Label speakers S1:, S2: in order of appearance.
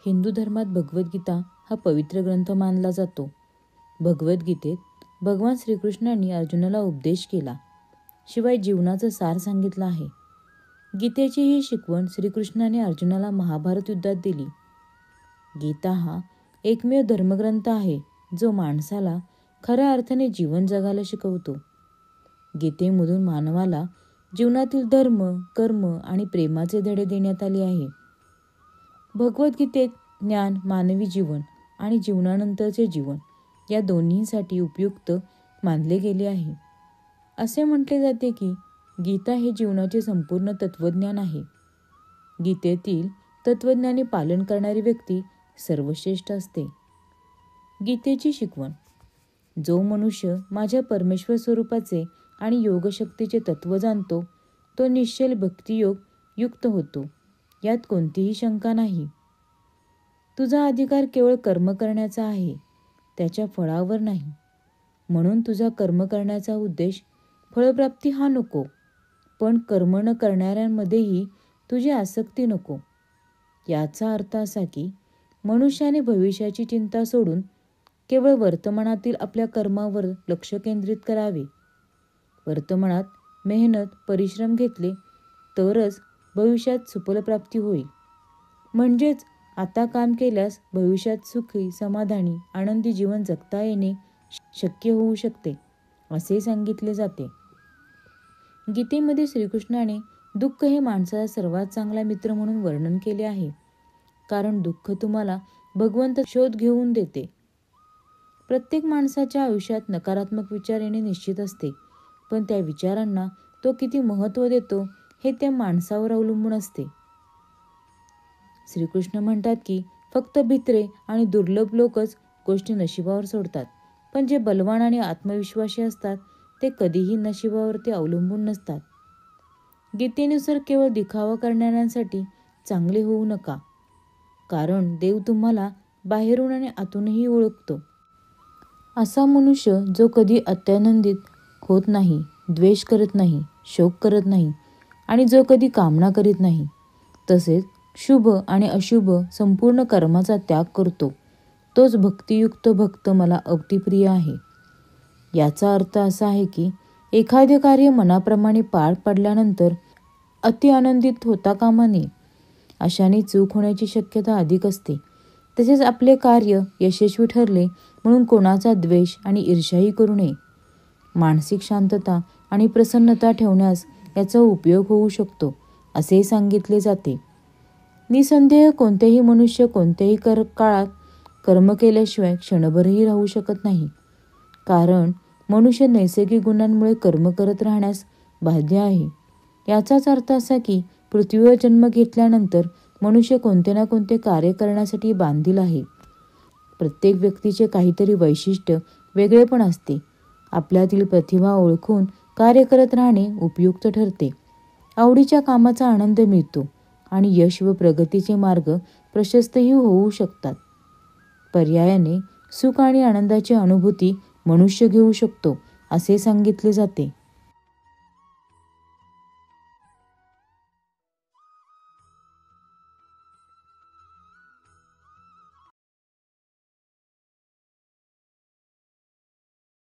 S1: हिंदू धर्मात भगवद्गीता हा पवित्र ग्रंथ मानला जातो. भगवद्गीतेत भगवान श्रीकृष्णांनी अर्जुनाला उपदेश केला, शिवाय जीवनाचं सार सांगितलं आहे. गीतेची ही शिकवण श्रीकृष्णाने अर्जुनाला महाभारत युद्धात दिली. गीता हा एकमेव धर्मग्रंथ आहे जो माणसाला खऱ्या अर्थाने जीवन जगायला शिकवतो. गीतेमधून मानवाला जीवनातील धर्म, कर्म आणि प्रेमाचे धडे देण्यात आले आहे. भगवद्गीतेत ज्ञान, मानवी जीवन आणि जीवनानंतरचे जीवन या दोन्हीसाठी उपयुक्त मानले गेले आहे. असे म्हटले जाते की गीता हे जीवनाचे संपूर्ण तत्वज्ञान आहे. गीतेतील तत्वज्ञाने पालन करणारी व्यक्ती सर्वश्रेष्ठ असते. गीतेची शिकवण: जो मनुष्य माझ्या परमेश्वर स्वरूपाचे आणि योगशक्तीचे तत्व जाणतो तो निश्चल भक्तियोग युक्त होतो. यात कोणतीही शंका नाही. तुझा अधिकार केवळ कर्म करण्याचा आहे, त्याच्या फळावर नाही. म्हणून तुझा कर्म करण्याचा उद्देश फळप्राप्ती हा नको, पण कर्म न करणाऱ्यांमध्येही तुझी आसक्ती नको. याचा अर्थ असा की मनुष्याने भविष्याची चिंता सोडून केवळ वर्तमानातील आपल्या कर्मावर लक्ष केंद्रित करावे. वर्तमानात मेहनत, परिश्रम घेतले तरच भविष्यात सुफलप्राप्ती होईल. म्हणजेच आता काम केल्यास भविष्यात सुखी, समाधानी, आनंदी जीवन जगता येणे शक्य होऊ शकते, असे सांगितले जाते. गीतेमध्ये श्रीकृष्णाने दुःख हे माणसाचा सर्वात चांगला मित्र म्हणून वर्णन केले आहे, कारण दुःख तुम्हाला भगवंत शोध घेऊन देते. प्रत्येक माणसाच्या आयुष्यात नकारात्मक विचार येणे निश्चित असते, पण त्या विचारांना तो किती महत्त्व देतो हे त्या माणसावर अवलंबून असते. श्रीकृष्ण म्हणतात की फक्त भित्रे आणि दुर्लभ लोकच गोष्टी नशिबावर सोडतात, पण जे बलवान आणि आत्मविश्वासी असतात ते कधीही नशिबावरती अवलंबून नसतात. गीतेनुसार केवळ दिखावा करणाऱ्यांसाठी चांगले होऊ नका, कारण देव तुम्हाला बाहेरून आणि आतूनही ओळखतो. असा मनुष्य जो कधी अत्यानंदित होत नाही, द्वेष करत नाही, शोक करत नाही आणि जो कधी कामना करीत नाही, तसेच शुभ आणि अशुभ संपूर्ण कर्माचा त्याग करतो, तोच भक्तियुक्त भक्त मला अतिप्रिय आहे. याचा अर्थ असा आहे की एखादे कार्य मनाप्रमाणे पार पडल्यानंतर अति आनंदित होता कामा नये. अशाने चूक होण्याची शक्यता अधिक असते. तसेच आपले कार्य यशस्वी ठरले म्हणून कोणाचा द्वेष आणि ईर्ष्याही करू नये. मानसिक शांतता आणि प्रसन्नता ठेवण्यास याचा उपयोग होऊ शकतो, असे सांगितले जाते. निसंदेह कोणतेही मनुष्य कोणत्याही काळात कर्म केल्याशिवाय क्षणभरही राहू शकत नाही, कारण मनुष्य नैसर्गिक गुणांमुळे कर्म करत राहण्यास बाध्य आहे. याचाच अर्थ असा की पृथ्वीवर जन्म घेतल्यानंतर मनुष्य कोणते ना कोणते कार्य करण्यासाठी बांधील आहे. प्रत्येक व्यक्तीचे काहीतरी वैशिष्ट्य वेगळेपण असते. आपल्यातील प्रतिभा ओळखून कार्य करत राहणे उपयुक्त ठरते. आवडीच्या कामाचा आनंद मिळतो आणि यश व प्रगतीचे मार्ग प्रशस्तही होऊ शकतात. पर्यायाने सुख आणि आनंदाची अनुभूती मनुष्य घेऊ शकतो, असे सांगितले जाते.